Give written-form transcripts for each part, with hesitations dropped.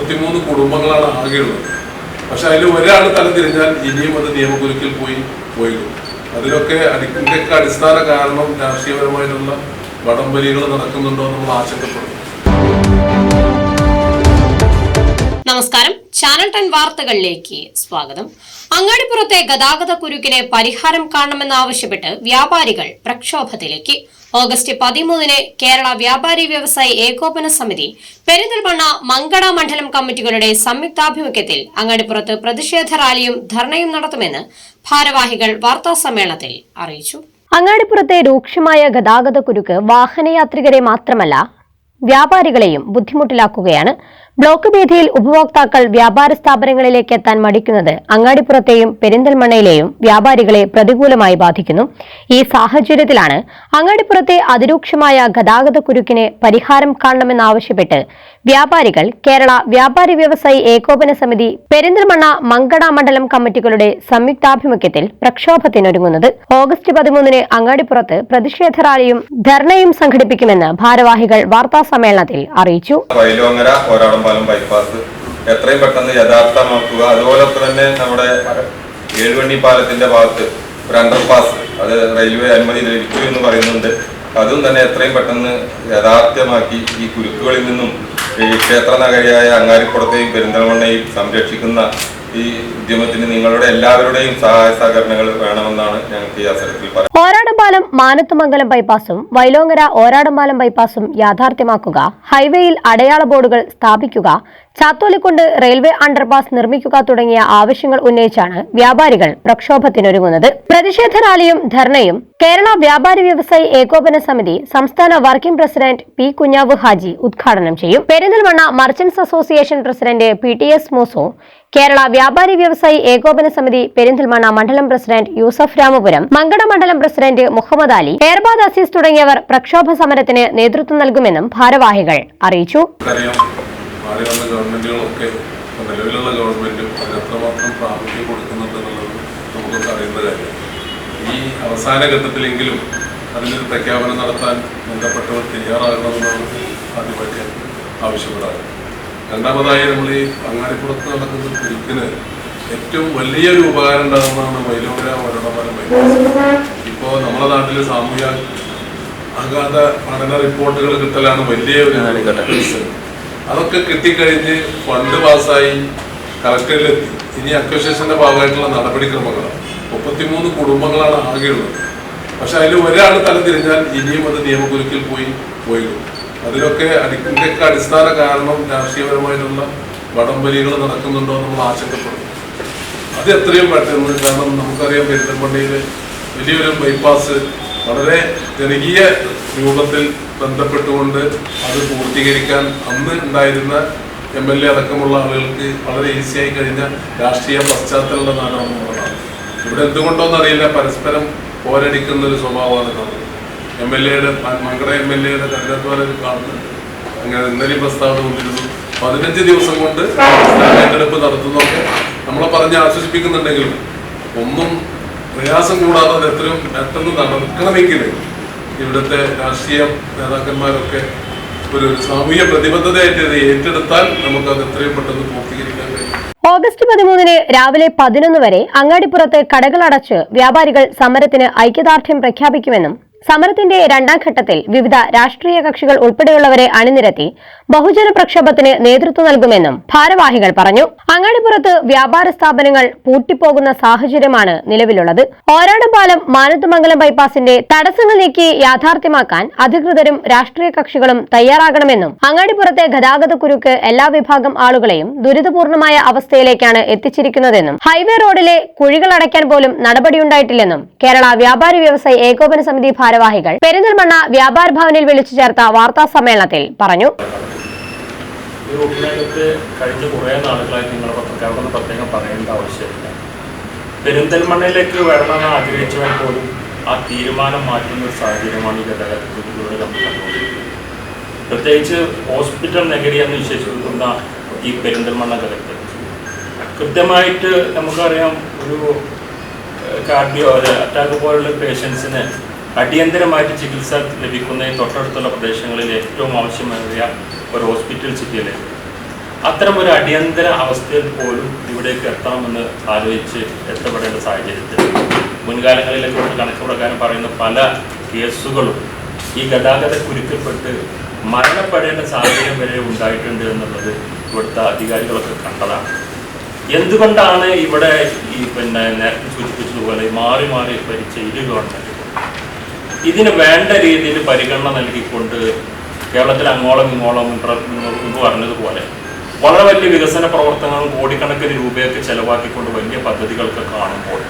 33 കുടുംബങ്ങളാണ് ആകെയുള്ളത്. പക്ഷെ അതിൽ ഒരാൾ തലതിരിഞ്ഞാൽ ഇനിയും അത് നിയമകുരുക്കിൽ പോയിടും. അതിലൊക്കെ ഇതിൻ്റെയൊക്കെ അടിസ്ഥാന കാരണം രാഷ്ട്രീയപരമായിട്ടുള്ള വടംവലികൾ നടക്കുന്നുണ്ടോ എന്ന് നമ്മൾ ആശങ്കപ്പെടും. നമസ്കാരം, ചാനൽ 10 വാർത്തകളിലേക്ക് സ്വാഗതം. അങ്ങാടിപ്പുറത്തെ ഗതാഗത കുരുക്കിന് പരിഹാരം കാണണമെന്നാവശ്യപ്പെട്ട് വ്യാപാരികൾ പ്രക്ഷോഭത്തിലേക്ക്. ഓഗസ്റ്റ് 13 കേരള വ്യാപാരി വ്യവസായി ഏകോപന സമിതി, പെരിന്തൽമണ്ണ, മങ്കട മണ്ഡലം കമ്മിറ്റികളുടെ സംയുക്താഭിമുഖ്യത്തിൽ അങ്ങാടിപ്പുറത്ത് പ്രതിഷേധ റാലിയും ധർണയും നടത്തുമെന്ന് ഭാരവാഹികൾ വാർത്താസമ്മേളനത്തിൽ അറിയിച്ചു. അങ്ങാടിപ്പുറത്തെ രൂക്ഷമായ ഗതാഗത കുരുക്ക് വാഹനയാത്രികരെ മാത്രമല്ല വ്യാപാരികളെയും ബുദ്ധിമുട്ടിലാക്കുകയാണ്. ബ്ലോക്ക് വീതിയിൽ ഉപഭോക്താക്കൾ വ്യാപാര സ്ഥാപനങ്ങളിലേക്ക് എത്താൻ മടിക്കുന്നത് അങ്ങാടിപ്പുറത്തെയും പെരിന്തൽമണ്ണയിലെയും വ്യാപാരികളെ പ്രതികൂലമായി ബാധിക്കുന്നു. ഈ സാഹചര്യത്തിലാണ് അങ്ങാടിപ്പുറത്തെ അതിരൂക്ഷമായ ഗതാഗത കുരുക്കിന് പരിഹാരം കാണണമെന്നാവശ്യപ്പെട്ട് വ്യാപാരികൾ കേരള വ്യാപാരി വ്യവസായി ഏകോപന സമിതി, പെരിന്തൽമണ്ണ, മങ്കട മണ്ഡലം കമ്മിറ്റികളുടെ സംയുക്താഭിമുഖ്യത്തിൽ പ്രക്ഷോഭത്തിനൊരുങ്ങുന്നത്. ഓഗസ്റ്റ് 13 അങ്ങാടിപ്പുറത്ത് പ്രതിഷേധ റാലിയും ധർണയും സംഘടിപ്പിക്കുമെന്ന് ഭാരവാഹികൾ വാർത്താസമ്മേളനത്തിൽ അറിയിച്ചു. ബൈപ്പാസ് എത്രയും പെട്ടെന്ന് യഥാർത്ഥമാക്കുക. അതുപോലെ തന്നെ നമ്മുടെ ഏഴുവണ്ണി പാലത്തിന്റെ ഭാഗത്ത് ഒരു അണ്ടർപാസ്, അത് റെയിൽവേ അനുമതി ലഭിച്ചു എന്ന് പറയുന്നുണ്ട്. അതും തന്നെ എത്രയും പെട്ടെന്ന് യഥാർത്ഥമാക്കി ഈ കുരുക്കുകളിൽ നിന്നും ഈ ക്ഷേത്ര നഗരിയായ അങ്ങാടിപ്പുറത്തെയും പെരിന്തൽമണ്ണയും സംരക്ഷിക്കുന്ന ഈ ഉദ്യമത്തിന് നിങ്ങളുടെ എല്ലാവരുടെയും സഹായ സഹകരണങ്ങൾ വേണമെന്നാണ് ഞങ്ങൾക്ക് ഈ അവസരത്തിൽ പറയുന്നത്. ഓരാടംപാലം മാനത്തുമംഗലം ബൈപ്പാസും വൈലോങ്ങര ഓരാടംപാലം ബൈപ്പാസും യാഥാർത്ഥ്യമാക്കുക, ഹൈവേയിൽ അടയാള ബോർഡുകൾ സ്ഥാപിക്കുക, ചാത്തോലിക്കൊണ്ട് റെയിൽവേ അണ്ടർപാസ് നിർമ്മിക്കുക തുടങ്ങിയ ആവശ്യങ്ങൾ ഉന്നയിച്ചാണ് വ്യാപാരികൾ പ്രക്ഷോഭത്തിനൊരുങ്ങുന്നത്. പ്രതിഷേധ റാലിയും ധർണയും കേരള വ്യാപാരി വ്യവസായി ഏകോപന സമിതി സംസ്ഥാന വർക്കിംഗ് പ്രസിഡന്റ് പി കുഞ്ഞാവ് ഹാജി ഉദ്ഘാടനം ചെയ്യും. Perinthalmanna merchants association president PTS മൂസോ, Kerala വ്യാപാരി വ്യവസായി ഏകോപന സമിതി പെരിന്തൽമണ്ണ മണ്ഡലം പ്രസിഡന്റ് യൂസഫ് രാമപുരം, മങ്കട മണ്ഡലം പ്രസിഡന്റ് മുഹമ്മദ് അലി, എർബാദ് അസീസ് തുടങ്ങിയവർ പ്രക്ഷോഭ സമരത്തിന് നേതൃത്വം നൽകുമെന്നും ഭാരവാഹികൾ അറിയിച്ചു. ഗവൺമെന്റുകളൊക്കെ നിലവിലുള്ള ഗവൺമെന്റും അതിനത്രമാത്രം പ്രാമുഖ്യം കൊടുക്കുന്നുണ്ടെന്നുള്ളത് നമുക്കൊക്കെ അറിയുന്ന കാര്യം. ഈ അവസാന ഘട്ടത്തിലെങ്കിലും അതിനൊരു പ്രഖ്യാപനം നടത്താൻ ബന്ധപ്പെട്ടവർ തയ്യാറാകണമെന്നാണ് ആദ്യമായിട്ട് ആവശ്യപ്പെടാറ്. രണ്ടാമതായി നമ്മൾ ഈ അങ്ങാടിപ്പുറത്ത് നടക്കുന്ന കുരുക്കിന് ഏറ്റവും വലിയൊരു ഉപകാരം ഉണ്ടാകുന്നതാണ് വൈലോങ്ങര ഓരാടംപാലം ബൈപ്പാസ്. ഇപ്പോൾ നമ്മുടെ നാട്ടിൽ സാമൂഹ്യ ആഘാത പഠന റിപ്പോർട്ടുകൾ കിട്ടലാണ് വലിയ ഒരു. അതൊക്കെ കിട്ടിക്കഴിഞ്ഞ് ഫണ്ട് പാസ്സായി കളക്ടറിലെത്തി. ഇനി അക്വസിഷന്റെ ഭാഗമായിട്ടുള്ള നടപടിക്രമങ്ങളാണ്. 33 കുടുംബങ്ങളാണ് ആകെയുള്ളത്. പക്ഷെ അതിൽ ഒരാൾ തലതിരിഞ്ഞാൽ ഇനിയും അത് നിയമകുരുക്കിൽ പോയിടും. അതിലൊക്കെ ഇതിൻ്റെയൊക്കെ അടിസ്ഥാന കാരണം രാഷ്ട്രീയപരമായിട്ടുള്ള വടംവലികൾ നടക്കുന്നുണ്ടോ എന്ന് നമ്മൾ ആശങ്കപ്പെടും. അത് എത്രയും പെട്ടെന്ന്, കാരണം നമുക്കറിയാം പെരിന്തൽമണ്ണയിൽ വലിയൊരു ബൈപ്പാസ് വളരെ ജനകീയ രൂപത്തിൽ ബന്ധപ്പെട്ടുകൊണ്ട് അത് പൂർത്തീകരിക്കാൻ അന്ന് ഉണ്ടായിരുന്ന MLA അടക്കമുള്ള ആളുകൾക്ക് വളരെ ഈസിയായി കഴിഞ്ഞ രാഷ്ട്രീയ പശ്ചാത്തലമുള്ള നാടാണ് നമ്മുടെ നാട്. ഇവിടെ എന്തുകൊണ്ടോന്നറിയില്ല, പരസ്പരം പോരടിക്കുന്ന ഒരു സ്വഭാവമാണ് കാണുന്നത്. മങ്കട MLA കരുതാത്വാരൊക്കെ കാണുന്നുണ്ട്. അങ്ങനെ ഇന്നലെ പ്രസ്താവന കൊണ്ടിരുന്നു 15 ദിവസം കൊണ്ട് തെരഞ്ഞെടുപ്പ് നടത്തുന്നതൊക്കെ നമ്മളെ പറഞ്ഞ് ആശ്വസിപ്പിക്കുന്നുണ്ടെങ്കിലും ഒന്നും പ്രയാസം കൂടാതെ എത്രയും പെട്ടെന്ന് നടക്കണമെങ്കിൽ ഇവിടുത്തെ രാഷ്ട്രീയ നേതാക്കന്മാരൊക്കെ ഒരു സാമൂഹ്യ പ്രതിബദ്ധതയായിട്ട് ഏറ്റെടുത്താൽ നമുക്കത് എത്രയും പെട്ടെന്ന് പൂർത്തീകരിക്കാൻ കഴിയും. ഓഗസ്റ്റ് 13 രാവിലെ 11 വരെ അങ്ങാടിപ്പുറത്ത് കടകളടച്ച് വ്യാപാരികൾ സമരത്തിന് ഐക്യദാർഢ്യം പ്രഖ്യാപിക്കുമെന്നും സമരത്തിന്റെ രണ്ടാം ഘട്ടത്തിൽ വിവിധ രാഷ്ട്രീയ കക്ഷികൾ ഉൾപ്പെടെയുള്ളവരെ അണിനിരത്തി ബഹുജന പ്രക്ഷോഭത്തിന് നേതൃത്വം നൽകുമെന്നും ഭാരവാഹികൾ പറഞ്ഞു. അങ്ങാടിപ്പുറത്ത് വ്യാപാര സ്ഥാപനങ്ങൾ പൂട്ടിപ്പോകുന്ന സാഹചര്യമാണ് നിലവിലുള്ളത്. ഓരാടംപാലം മാനത്തുമംഗലം ബൈപ്പാസിന്റെ തടസ്സങ്ങൾ നീക്കി യാഥാർത്ഥ്യമാക്കാൻ അധികൃതരും രാഷ്ട്രീയ കക്ഷികളും തയ്യാറാകണമെന്നും അങ്ങാടിപ്പുറത്തെ ഗതാഗത കുരുക്ക് എല്ലാ വിഭാഗം ആളുകളെയും ദുരിതപൂർണമായ അവസ്ഥയിലേക്കാണ് എത്തിച്ചിരിക്കുന്നതെന്നും ഹൈവേ റോഡിലെ കുഴികൾ അടയ്ക്കാൻ പോലും നടപടിയുണ്ടായിട്ടില്ലെന്നും കേരള വ്യാപാരി വ്യവസായി ഏകോപന സമിതി ഭാരവാഹികൾ പെരിന്തൽമണ്ണ വ്യാപാര ഭവനിൽ വിളിച്ചു ചേർത്ത വാർത്താ സമ്മേളനത്തിൽ പറഞ്ഞു. കഴിഞ്ഞ കുറേ നാളുകളായി നിങ്ങളുടെ പത്രക്കാരോട് പ്രത്യേകം പറയേണ്ട ആവശ്യമില്ല. പെരിന്തൽമണ്ണയിലേക്ക് വരണമെന്ന് ആഗ്രഹിച്ചവർ പോലും ആ തീരുമാനം മാറ്റുന്ന ഒരു സാഹചര്യമാണ് ഈ ഗതാഗതത്തിലൂടെ നമ്മൾ കണ്ടുകൊണ്ടിരിക്കുന്നത്. പ്രത്യേകിച്ച് ഹോസ്പിറ്റൽ നഗരി എന്ന് വിശേഷിപ്പിക്കുന്ന ഈ പെരിന്തൽമണ്ണ നഗരത്തിൽ കൃത്യമായിട്ട് നമുക്കറിയാം, ഒരു കാർഡിയോ അറ്റാക്ക് പോലുള്ള പേഷ്യൻസിന് അടിയന്തരമായിട്ട് ചികിത്സ ലഭിക്കുന്ന തൊട്ടടുത്തുള്ള പ്രദേശങ്ങളിൽ ഏറ്റവും ആവശ്യമായ ഒരു ഹോസ്പിറ്റൽ സിറ്റിയിലേക്ക് അത്തരം ഒരു അടിയന്തര അവസ്ഥയിൽ പോലും ഇവിടേക്ക് എത്തണമെന്ന് ആലോചിച്ച് എത്തപ്പെടേണ്ട സാഹചര്യത്തിൽ മുൻകാലങ്ങളിലേക്ക് കണക്ക് പ്രകാരം പറയുന്ന പല കേസുകളും ഈ ഗതാഗത കുരുക്കപ്പെട്ട് മരണപ്പെടേണ്ട സാഹചര്യം വരെ ഉണ്ടായിട്ടുണ്ട് എന്നുള്ളത് ഇവിടുത്തെ അധികാരികളൊക്കെ കണ്ടതാണ്. എന്തുകൊണ്ടാണ് ഇവിടെ ഈ നേരത്തെ സൂചിപ്പിച്ചതുപോലെ മാറി മാറി ഭരിച്ച ഇരു ഗവൺമെൻറ്റുകൾ ഇതിന് വേണ്ട രീതിയിൽ പരിഗണന നൽകിക്കൊണ്ട് കേരളത്തിൽ അങ്ങോളം ഇങ്ങോളം മുമ്പ് പറഞ്ഞതുപോലെ വളരെ വലിയ വികസന പ്രവർത്തനങ്ങളും കോടിക്കണക്കിന് രൂപയൊക്കെ ചെലവാക്കിക്കൊണ്ട് വലിയ പദ്ധതികളൊക്കെ കാണുമ്പോൾ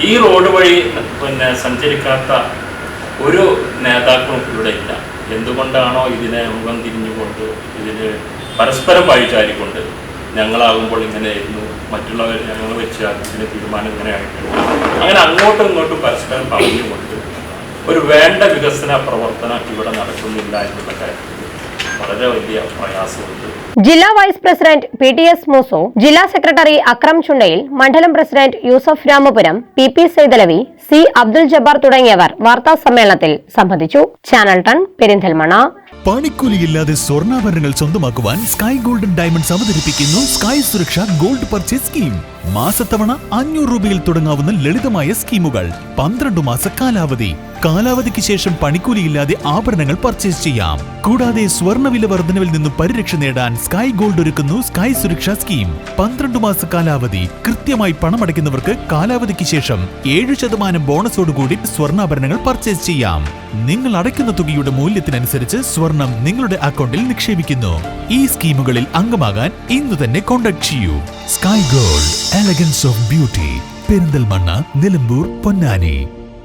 ഈ റോഡ് വഴി സഞ്ചരിക്കാത്ത ഒരു നേതാക്കളും ഇവിടെ ഇല്ല. എന്തുകൊണ്ടാണോ ഇതിനെ മുഖം തിരിഞ്ഞുകൊണ്ട് ഇതിന് പരസ്പരം പഴിചാരിക്കൊണ്ട് ഞങ്ങളാകുമ്പോൾ ഇങ്ങനെയായിരുന്നു, മറ്റുള്ളവർ ഞങ്ങൾ വെച്ച് ഇതിന് തീരുമാനം ഇങ്ങനെ ആയിട്ടുണ്ട്, അങ്ങനെ അങ്ങോട്ടും ഇങ്ങോട്ടും പരസ്പരം പറഞ്ഞുകൊണ്ട് ഒരു വേണ്ട വികസന പ്രവർത്തനം ഇവിടെ നടക്കുന്നില്ല എന്നുള്ള കാര്യത്തിൽ വളരെ വലിയ പ്രയാസമുണ്ട്. ജില്ലാ വൈസ് പ്രസിഡന്റ് PTS മൂസോ, ജില്ലാ സെക്രട്ടറി അക്രം ചുണ്ടയിൽ, മണ്ഡലം president Yusuf Ramapuram, PP Saidalavi, C Abdul Jabbar തുടങ്ങിയവർ വാർത്താ സമ്മേളനത്തിൽ സംബന്ധിച്ചു. ചാനൽ 10 പെരിന്തൽമണ്ണ. പണിക്കൂലിയില്ലാതെ സ്വർണ്ണാഭരണങ്ങൾ സ്വന്തമാക്കുവാൻ സ്കൈ ഗോൾഡൻ ഡയമണ്ട്സ് അവതരിപ്പിക്കുന്നു sky Suraksha gold purchase scheme. മാസത്തവണ 500 രൂപയിൽ തുടങ്ങാവുന്ന ലളിതമായ സ്കീമുകൾ. 12 മാസ കാലാവധി. കാലാവധിക്ക് ശേഷം പണിക്കൂലിയില്ലാതെ ആഭരണങ്ങൾ പർച്ചേസ് ചെയ്യാം. കൂടാതെ സ്വർണ്ണവില വർധനവിൽ നിന്നും പരിരക്ഷ നേടാൻ സ്കൈ ഗോൾഡ് ഒരുക്കുന്നു സ്കൈ സുരക്ഷ സ്കീം. 12 മാസ കാലാവധി. കൃത്യമായി പണമടയ്ക്കുന്നവർക്ക് കാലാവധിക്ക് ശേഷം 7% ബോണസോടുകൂടി സ്വർണ്ണാഭരണങ്ങൾ പർച്ചേസ് ചെയ്യാം. നിങ്ങൾ അടയ്ക്കുന്ന തുകയുടെ മൂല്യത്തിനനുസരിച്ച് സ്വർണം നിങ്ങളുടെ അക്കൗണ്ടിൽ നിക്ഷേപിക്കുന്നു. ഈ സ്കീമുകളിൽ അംഗമാകാൻ ഇന്ന് തന്നെ കോൺടാക്ട് ചെയ്യൂ. Sky gold, elegance of beauty, Perinthalmanna, Nilambur, Ponnani.